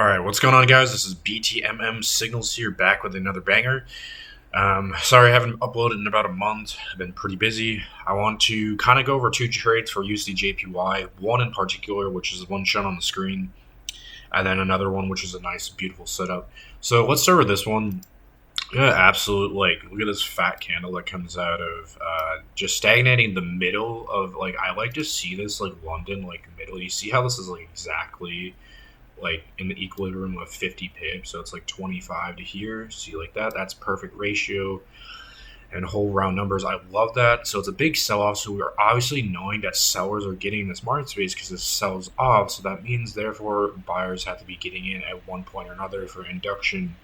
All right, what's going on, guys? This is BTMM Signals here, back with another banger. Sorry I haven't uploaded in about a month. I've been pretty busy. I want to kind of go over two trades for USDJPY. One in particular, which is the one shown on the screen, and then another one, which is a nice, beautiful setup. So let's start with this one. Yeah, absolute, look at this fat candle that comes out of just stagnating the middle of, I like to see this, London, middle. You see how this is, exactly in the equilibrium of 50 pips, so it's 25 to here. See, that, that's perfect ratio and whole round numbers. I love that. So it's a big sell-off, so we're obviously knowing that sellers are getting this market space because it sells off, so that means therefore buyers have to be getting in at one point or another for induction.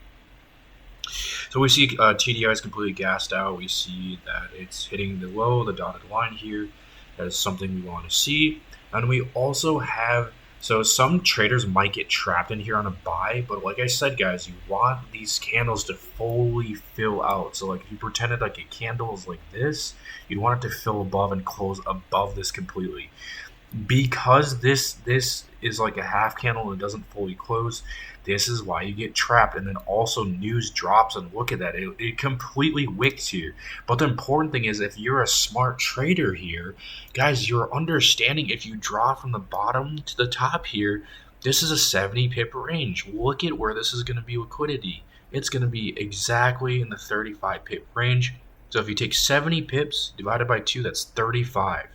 So we see TDI is completely gassed out. We see that it's hitting the low, the dotted line here. That is something we want to see. And we also have, so some traders might get trapped in here on a buy, but like I said, guys, you want these candles to fully fill out. So if you pretended a candle is like this, you'd want it to fill above and close above this completely. Because this is a half candle and it doesn't fully close, this is why you get trapped. And then also news drops, and look at that, it completely wicks here. But the important thing is, if you're a smart trader here, guys, you're understanding if you draw from the bottom to the top here, this is a 70 pip range. Look at where this is going to be liquidity. It's going to be exactly in the 35 pip range. So if you take 70 pips divided by 2, that's 35.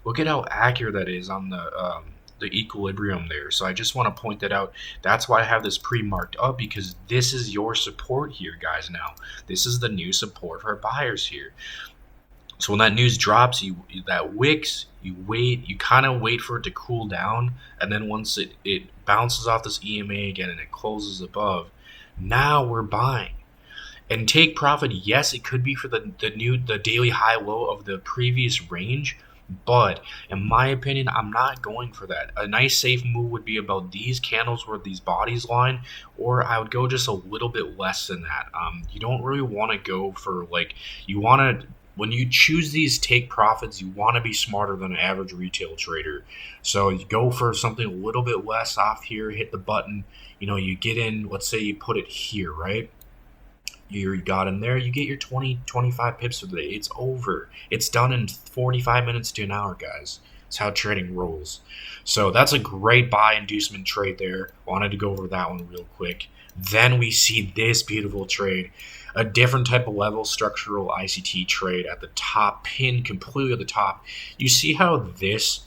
Look at how accurate that is on the equilibrium there. So I just want to point that out. That's why I have this pre-marked up, because this is your support here, guys. Now this is the new support for buyers here. So when that news drops, that wicks, you wait, you kind of wait for it to cool down, and then once it bounces off this EMA again and it closes above, now we're buying. And take profit, yes, it could be for the daily high low of the previous range, but in my opinion, I'm not going for that. A nice safe move would be about these candles where these bodies line, or I would go just a little bit less than that. You don't really want to go for you want to, when you choose these take profits, you want to be smarter than an average retail trader. So you go for something a little bit less off here, hit the button, you get in, let's say you put it here, right? You got in there, you get your 20-25 pips for the day. It's over. It's done in 45 minutes to an hour, guys. It's how trading rolls. So that's a great buy inducement trade there. Wanted to go over that one real quick. Then we see this beautiful trade, a different type of level structural ICT trade at the top, pinned completely at the top. You see how this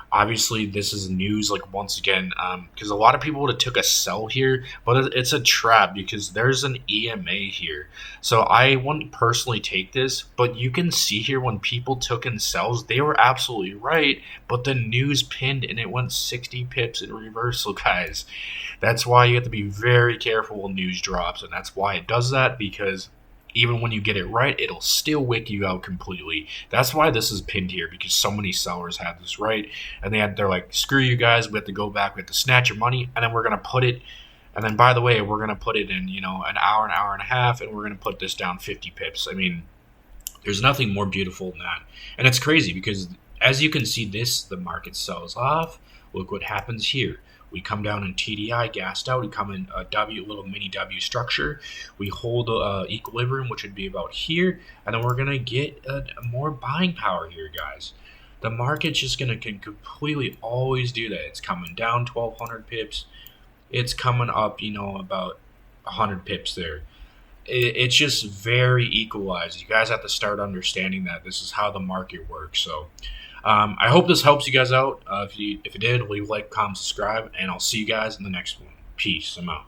obviously this is news, once again, because a lot of people would have took a sell here, but it's a trap because there's an EMA here. So I wouldn't personally take this, but you can see here when people took in sells, they were absolutely right, but the news pinned and it went 60 pips in reversal, guys. That's why you have to be very careful when news drops, and that's why it does that, because even when you get it right, it'll still wick you out completely. That's why this is pinned here, because so many sellers had this right, and they're like, screw you guys, we have to go back, we have to snatch your money, and then we're going to put it, and then by the way, we're going to put it in, an hour and a half, and we're going to put this down 50 pips. I mean, there's nothing more beautiful than that. And it's crazy because as you can see the market sells off. Look what happens here. We come down in TDI, gassed out. We come in a little mini W structure. We hold equilibrium, which would be about here, and then we're gonna get more buying power here, guys. The market's just can completely always do that. It's coming down 1,200 pips. It's coming up, about 100 pips there. It's just very equalized. You guys have to start understanding that this is how the market works. So I hope this helps you guys out. If it did, leave a like, comment, subscribe, and I'll see you guys in the next one. Peace. I'm out.